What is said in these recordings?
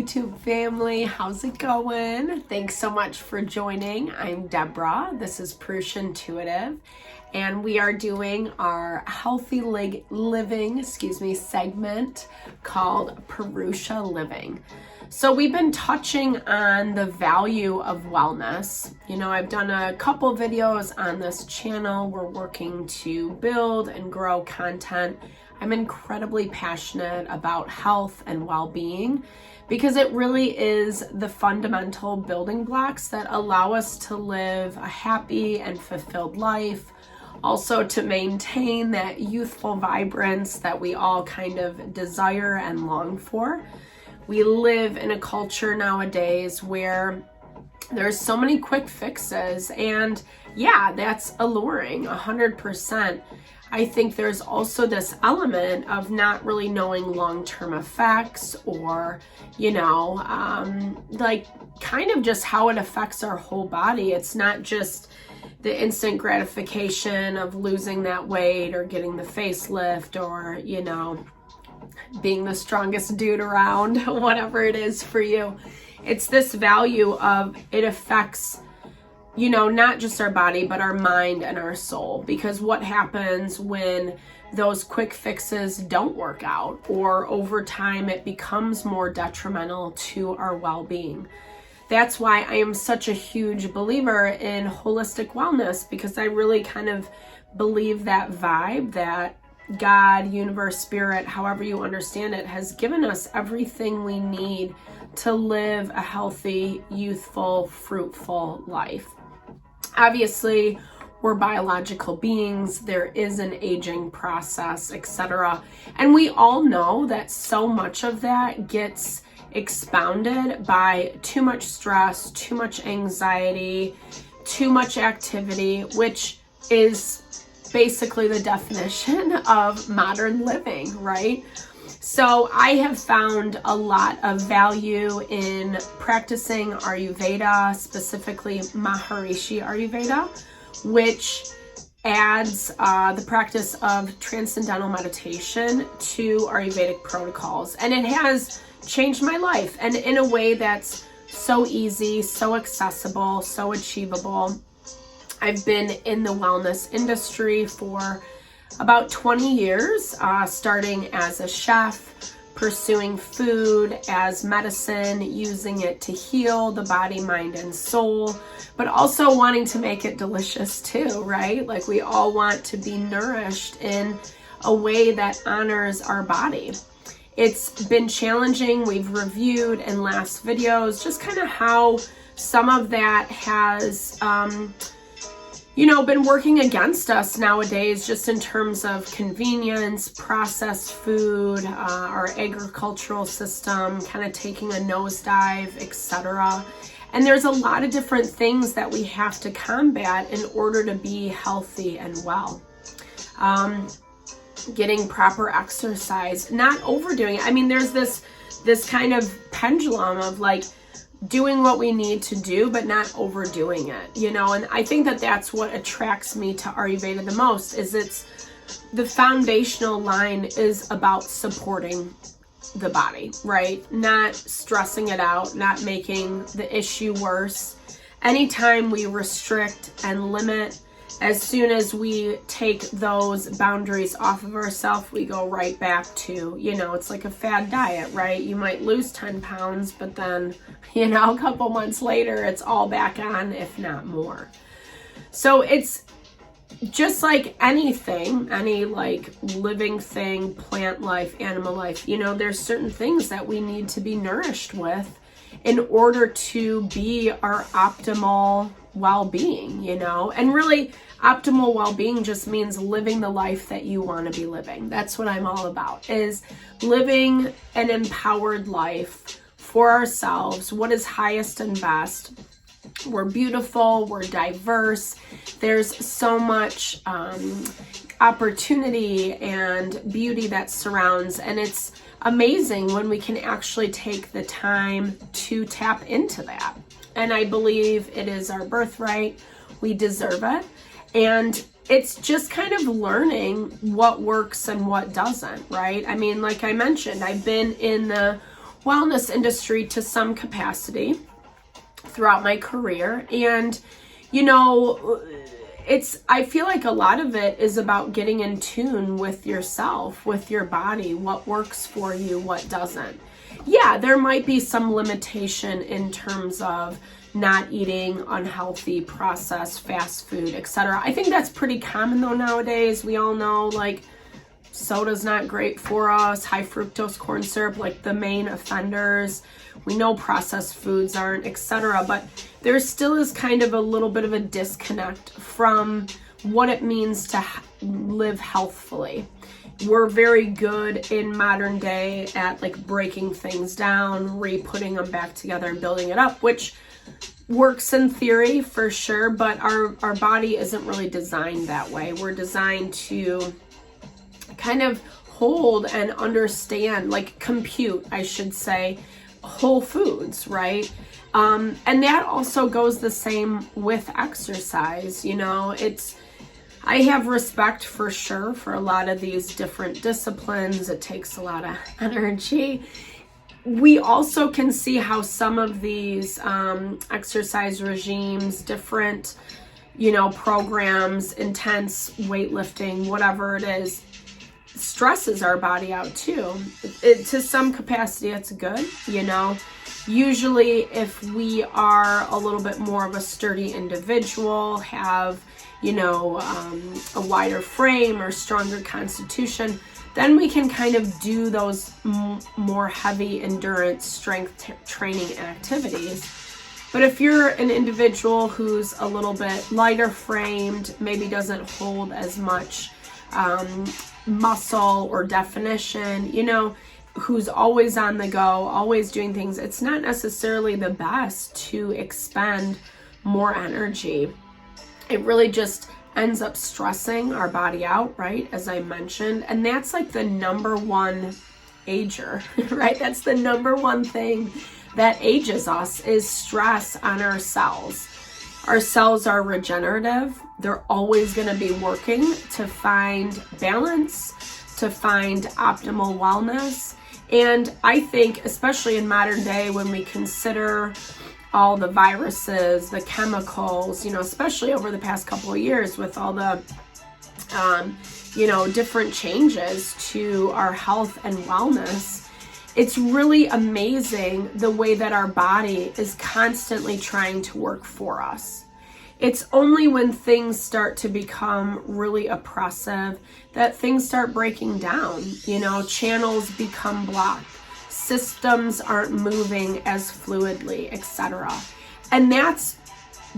YouTube family. How's it going? Thanks so much for joining. I'm Deborah. This is Purusha Intuitive, and we are doing our healthy living segment called Purusha Living. So we've been touching on the value of wellness. You know, I've done a couple videos on this channel. We're working to build and grow content. I'm incredibly passionate about health and well-being because it really is the fundamental building blocks that allow us to live a happy and fulfilled life, also to maintain that youthful vibrance that we all kind of desire and long for. We live in a culture nowadays where there's so many quick fixes, and yeah, that's alluring 100%. I think there's also this element of not really knowing long-term effects or, like kind of just how it affects our whole body. It's not just the instant gratification of losing that weight or getting the facelift or, being the strongest dude around, whatever it is for you. It's this value of it affects not just our body, but our mind and our soul. Because what happens when those quick fixes don't work out, or over time it becomes more detrimental to our well-being? That's why I am such a huge believer in holistic wellness, because I really kind of believe that vibe that God, universe, spirit, however you understand it, has given us everything we need to live a healthy, youthful, fruitful life. Obviously, we're biological beings. There is an aging process, etc. And we all know that so much of that gets expounded by too much stress, too much anxiety, too much activity, which is basically the definition of modern living, right? So I have found a lot of value in practicing Ayurveda, specifically Maharishi Ayurveda, which adds the practice of transcendental meditation to Ayurvedic protocols. And it has changed my life, and in a way that's so easy, so accessible, so achievable. I've been in the wellness industry for about 20 years, starting as a chef, pursuing food as medicine, using it to heal the body, mind, and soul, but also wanting to make it delicious too, right? Like, we all want to be nourished in a way that honors our body. It's been challenging. We've reviewed in last videos just kind of how some of that has been working against us nowadays, just in terms of convenience, processed food, our agricultural system kind of taking a nosedive, etc. And there's a lot of different things that we have to combat in order to be healthy and well. Getting proper exercise, not overdoing it. I mean, there's this kind of pendulum of like doing what we need to do, but not overdoing it, and I think that that's what attracts me to Ayurveda the most. Is it's the foundational line is about supporting the body, right? Not stressing it out, not making the issue worse. Anytime we restrict and limit, as soon as we take those boundaries off of ourselves, we go right back to, it's like a fad diet, right? You might lose 10 pounds, but then, a couple months later, it's all back on, if not more. So it's just like anything, any like living thing, plant life, animal life, there's certain things that we need to be nourished with in order to be our optimal well-being, and really optimal well-being just means living the life that you want to be living. That's what I'm all about, is living an empowered life for ourselves, what is highest and best. We're beautiful, we're diverse, there's so much opportunity and beauty that surrounds, and it's amazing when we can actually take the time to tap into that. And I believe it is our birthright. We deserve it. And it's just kind of learning what works and what doesn't, right? I mean, like I mentioned, I've been in the wellness industry to some capacity throughout my career. And, you know, I feel like a lot of it is about getting in tune with yourself, with your body, what works for you, what doesn't. Yeah, there might be some limitation in terms of not eating unhealthy, processed, fast food, etc. I think that's pretty common though nowadays. We all know, like, soda's not great for us, high fructose corn syrup, like the main offenders. We know processed foods aren't, etc. But there still is kind of a little bit of a disconnect from what it means to live healthfully. We're very good in modern day at like breaking things down, re-putting them back together and building it up, which works in theory for sure, but our body isn't really designed that way. We're designed to kind of hold and understand, like compute, I should say, whole foods, right? And that also goes the same with exercise. You know, I have respect for sure for a lot of these different disciplines. It takes a lot of energy. We also can see how some of these exercise regimes, different, you know, programs, intense weightlifting, whatever it is, stresses our body out too. To some capacity, it's good, you know. Usually if we are a little bit more of a sturdy individual, have, you know, a wider frame or stronger constitution, then we can kind of do those more heavy endurance strength training activities. But if you're an individual who's a little bit lighter framed, maybe doesn't hold as much muscle or definition, you know, who's always on the go, always doing things, it's not necessarily the best to expend more energy. It really just ends up stressing our body out, right? As I mentioned, and that's like the number one ager, right? That's the number one thing that ages us, is stress on our cells. Our cells are regenerative. They're always going to be working to find balance, to find optimal wellness. And I think, especially in modern day, when we consider all the viruses, the chemicals, you know, especially over the past couple of years with all the, you know, different changes to our health and wellness, it's really amazing the way that our body is constantly trying to work for us. It's only when things start to become really oppressive that things start breaking down, you know, channels become blocked, systems aren't moving as fluidly, etc. And that's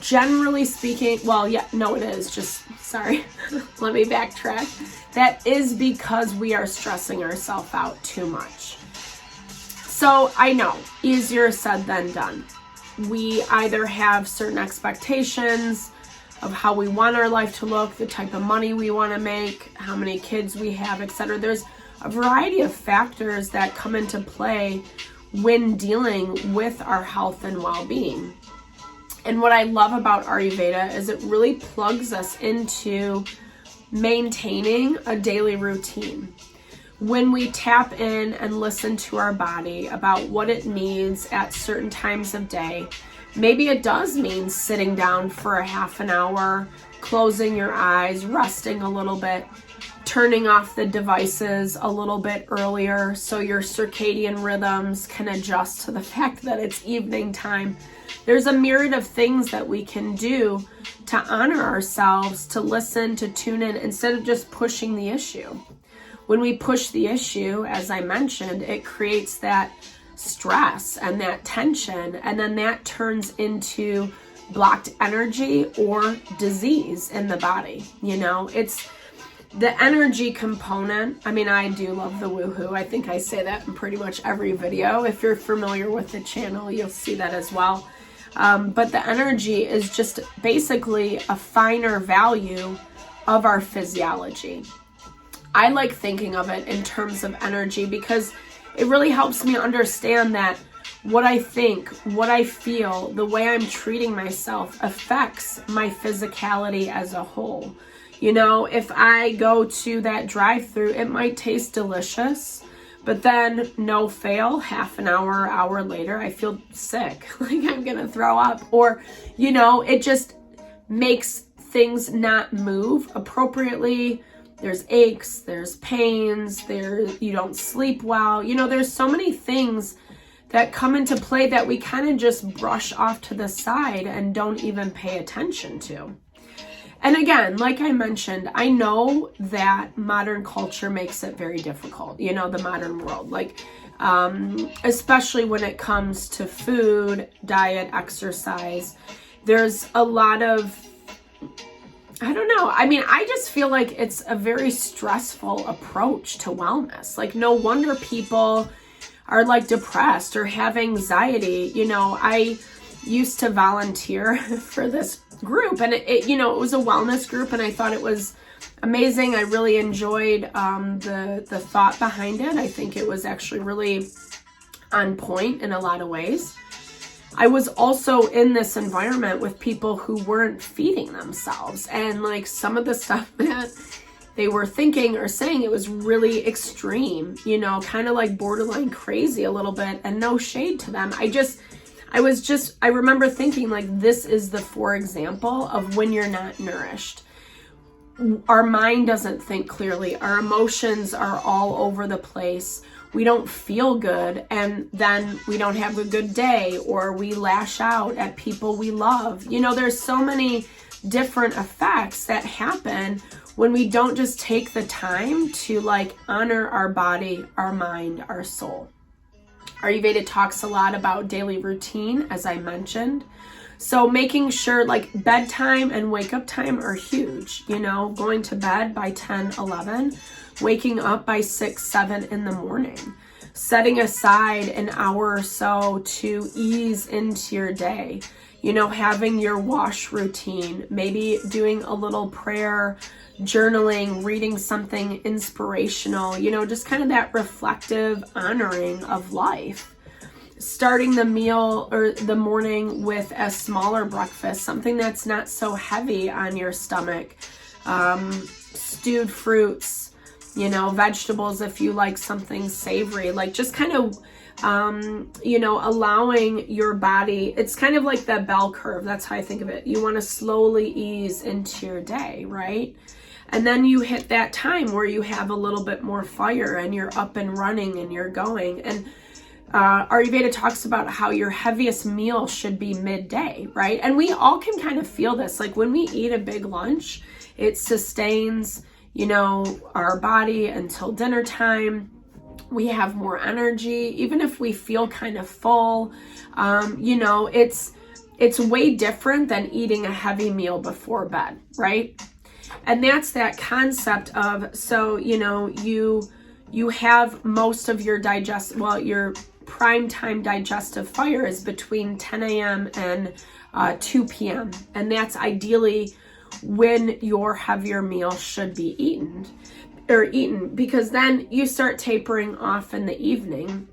generally speaking, well, yeah, no, it is just, sorry, let me backtrack. That is because we are stressing ourselves out too much. So I know, easier said than done. We either have certain expectations of how we want our life to look, the type of money we want to make, how many kids we have, etc. There's a variety of factors that come into play when dealing with our health and well-being. And what I love about Ayurveda is it really plugs us into maintaining a daily routine. When we tap in and listen to our body about what it needs at certain times of day, maybe it does mean sitting down for a half an hour, closing your eyes, resting a little bit, turning off the devices a little bit earlier so your circadian rhythms can adjust to the fact that it's evening time. There's a myriad of things that we can do to honor ourselves, to listen, to tune in, instead of just pushing the issue. When we push the issue, as I mentioned, it creates that stress and that tension, and then that turns into blocked energy or disease in the body. You know, it's the energy component. I mean, I do love the woohoo. I think I say that in pretty much every video. If you're familiar with the channel, you'll see that as well. But the energy is just basically a finer value of our physiology. I like thinking of it in terms of energy because it really helps me understand that what I think, what I feel, the way I'm treating myself affects my physicality as a whole. You know, if I go to that drive-thru, it might taste delicious, But then no fail, half an hour, hour later, I feel sick, like I'm gonna throw up, or, you know, it just makes things not move appropriately. There's aches, there's pains, you don't sleep well. You know, there's so many things that come into play that we kind of just brush off to the side and don't even pay attention to. And again, like I mentioned, I know that modern culture makes it very difficult, you know, the modern world, like, especially when it comes to food, diet, exercise. There's a lot of, I don't know. I mean, I just feel like it's a very stressful approach to wellness. Like, no wonder people are like depressed or have anxiety. You know, I used to volunteer for this group, and it you know, it was a wellness group, and I thought it was amazing. I really enjoyed the thought behind it. I think it was actually really on point in a lot of ways. I was also in this environment with people who weren't feeding themselves, and like some of the stuff that they were thinking or saying, it was really extreme, you know, kind of like borderline crazy a little bit, and no shade to them. I remember thinking, like, this is the for example of when you're not nourished. Our mind doesn't think clearly. Our emotions are all over the place. We don't feel good, and then we don't have a good day, or we lash out at people we love. You know, there's so many different effects that happen when we don't just take the time to like honor our body, our mind, our soul. Ayurveda talks a lot about daily routine, as I mentioned. So making sure like bedtime and wake up time are huge, you know, going to bed by 10, 11, waking up by 6, 7 in the morning, setting aside an hour or so to ease into your day, you know, having your wash routine, maybe doing a little prayer, journaling, reading something inspirational, you know, just kind of that reflective honoring of life. Starting the meal or the morning with a smaller breakfast, something that's not so heavy on your stomach. Stewed fruits, you know, vegetables if you like something savory, like just kind of, you know, allowing your body, it's kind of like the bell curve. That's how I think of it. You want to slowly ease into your day, right? And then you hit that time where you have a little bit more fire and you're up and running and you're going. And Ayurveda talks about how your heaviest meal should be midday, right? And we all can kind of feel this. Like when we eat a big lunch, it sustains, you know, our body until dinner time. We have more energy, even if we feel kind of full. You know, it's way different than eating a heavy meal before bed, right? And that's that concept of, so, you know, you have most of your your prime time digestive fire is between 10 a.m. and 2 p.m. And that's ideally when your heavier meal should be eaten, because then you start tapering off in the evening.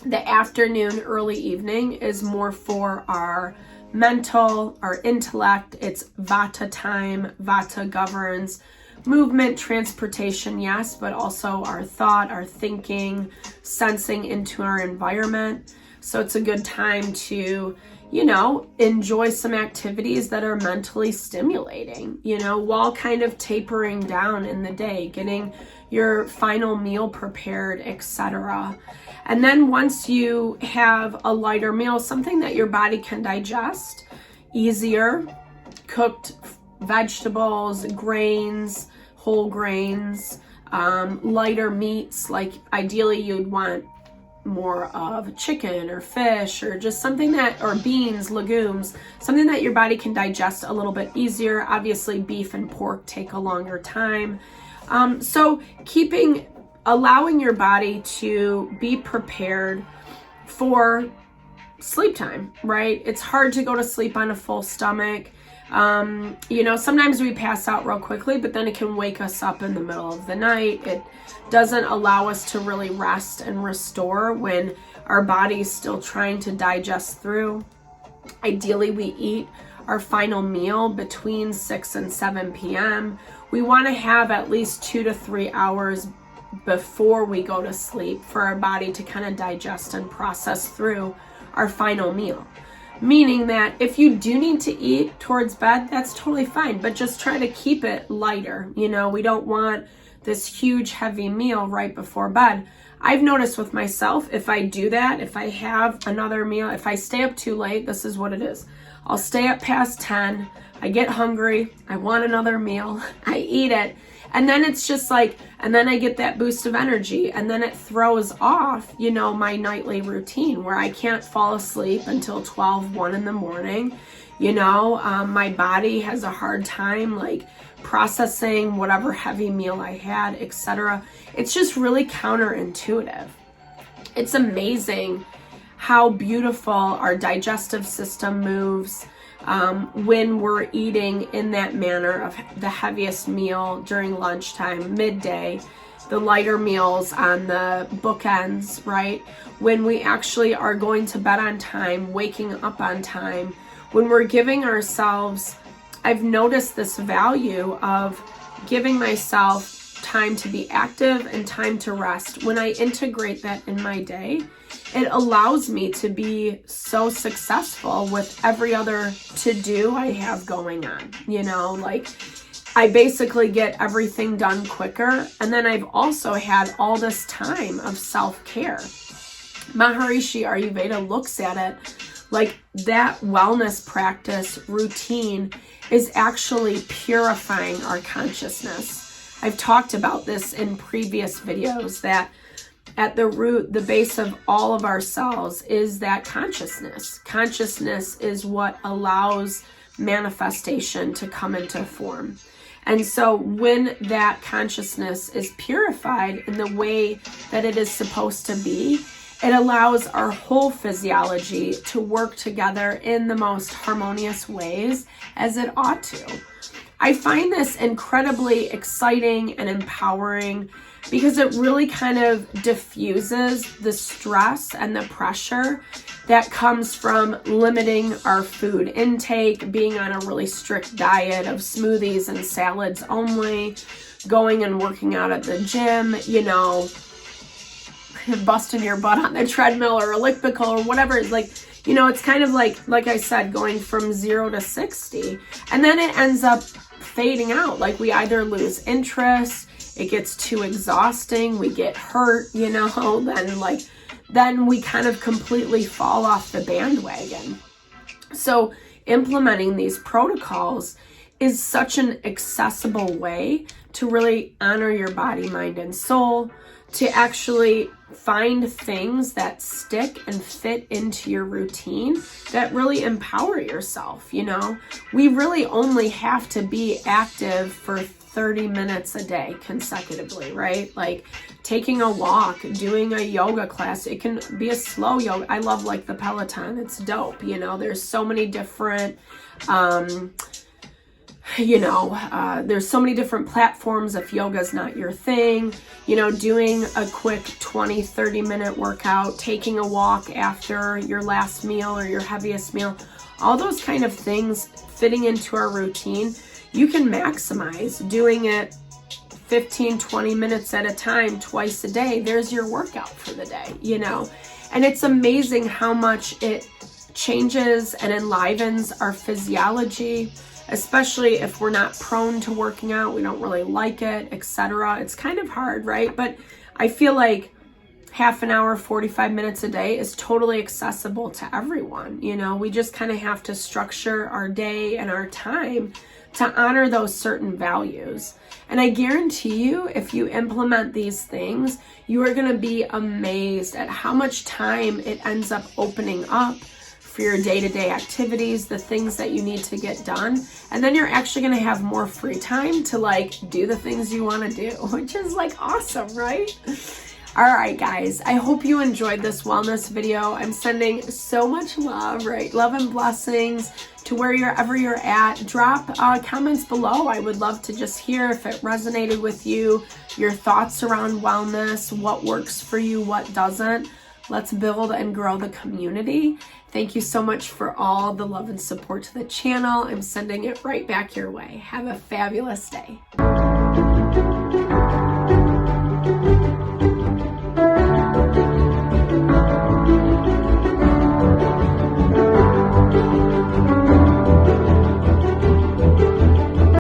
The afternoon, early evening is more for our mental, our intellect. It's Vata time. Vata governs movement, transportation, yes, but also our thought, our thinking, sensing into our environment. So it's a good time to, you know, enjoy some activities that are mentally stimulating, you know, while kind of tapering down in the day, getting your final meal prepared, etc. And then once you have a lighter meal, something that your body can digest easier, cooked vegetables, grains, whole grains, lighter meats, like ideally you'd want more of chicken or fish or just something that, or beans, legumes, something that your body can digest a little bit easier. Obviously beef and pork take a longer time. So allowing your body to be prepared for sleep time, right? It's hard to go to sleep on a full stomach. You know, sometimes we pass out real quickly, but then it can wake us up in the middle of the night. It doesn't allow us to really rest and restore when our body's still trying to digest through. Ideally, we eat our final meal between 6 and 7 p.m. We want to have at least 2 to 3 hours before we go to sleep for our body to kind of digest and process through our final meal. Meaning that if you do need to eat towards bed, that's totally fine, but just try to keep it lighter. You know, we don't want this huge heavy meal right before bed. I've noticed with myself, if I do that, if I have another meal, if I stay up too late, this is what it is. I'll stay up past 10, I get hungry, I want another meal, I eat it, and then it's just like, and then I get that boost of energy, and then it throws off, you know, my nightly routine where I can't fall asleep until 12, 1 in the morning. You know, my body has a hard time like processing whatever heavy meal I had, etc. It's just really counterintuitive. It's amazing how beautiful our digestive system moves when we're eating in that manner of the heaviest meal during lunchtime, midday, the lighter meals on the bookends, right? When we actually are going to bed on time, waking up on time, when we're giving ourselves, I've noticed this value of giving myself time to be active and time to rest. When I integrate that in my day, it allows me to be so successful with every other to-do I have going on. You know, like I basically get everything done quicker. And then I've also had all this time of self-care. Maharishi Ayurveda looks at it like that wellness practice routine is actually purifying our consciousness. I've talked about this in previous videos that at the root, the base of all of our cells is that consciousness. Consciousness is what allows manifestation to come into form. And so when that consciousness is purified in the way that it is supposed to be, it allows our whole physiology to work together in the most harmonious ways as it ought to. I find this incredibly exciting and empowering because it really kind of diffuses the stress and the pressure that comes from limiting our food intake, being on a really strict diet of smoothies and salads only, going and working out at the gym, you know, busting your butt on the treadmill or elliptical or whatever. It's like, you know, it's kind of like I said, going from 0 to 60. And then it ends up fading out. Like we either lose interest, it gets too exhausting, we get hurt, you know, then we kind of completely fall off the bandwagon. So implementing these protocols is such an accessible way to really honor your body, mind, and soul, to actually find things that stick and fit into your routine that really empower yourself. You know, we really only have to be active for 30 minutes a day consecutively, right? Like taking a walk, doing a yoga class. It can be a slow yoga. I love like the Peloton. It's dope. You know, there's so many different there's so many different platforms. If yoga's not your thing, you know, doing a quick 20-30 minute workout, taking a walk after your last meal or your heaviest meal, all those kind of things fitting into our routine, you can maximize doing it 15-20 minutes at a time, twice a day. There's your workout for the day, you know. And it's amazing how much it changes and enlivens our physiology, especially if we're not prone to working out, we don't really like it, etc. It's kind of hard, right? But I feel like half an hour, 45 minutes a day is totally accessible to everyone. You know, we just kind of have to structure our day and our time to honor those certain values. And I guarantee you, if you implement these things, you are going to be amazed at how much time it ends up opening up for your day-to-day activities, the things that you need to get done. And then you're actually going to have more free time to like do the things you want to do, which is like awesome, right? All right, guys, I hope you enjoyed this wellness video. I'm sending so much love, right? Love and blessings to wherever you're at. Drop comments below. I would love to just hear if it resonated with you, your thoughts around wellness, what works for you, what doesn't. Let's build and grow the community. Thank you so much for all the love and support to the channel. I'm sending it right back your way. Have a fabulous day.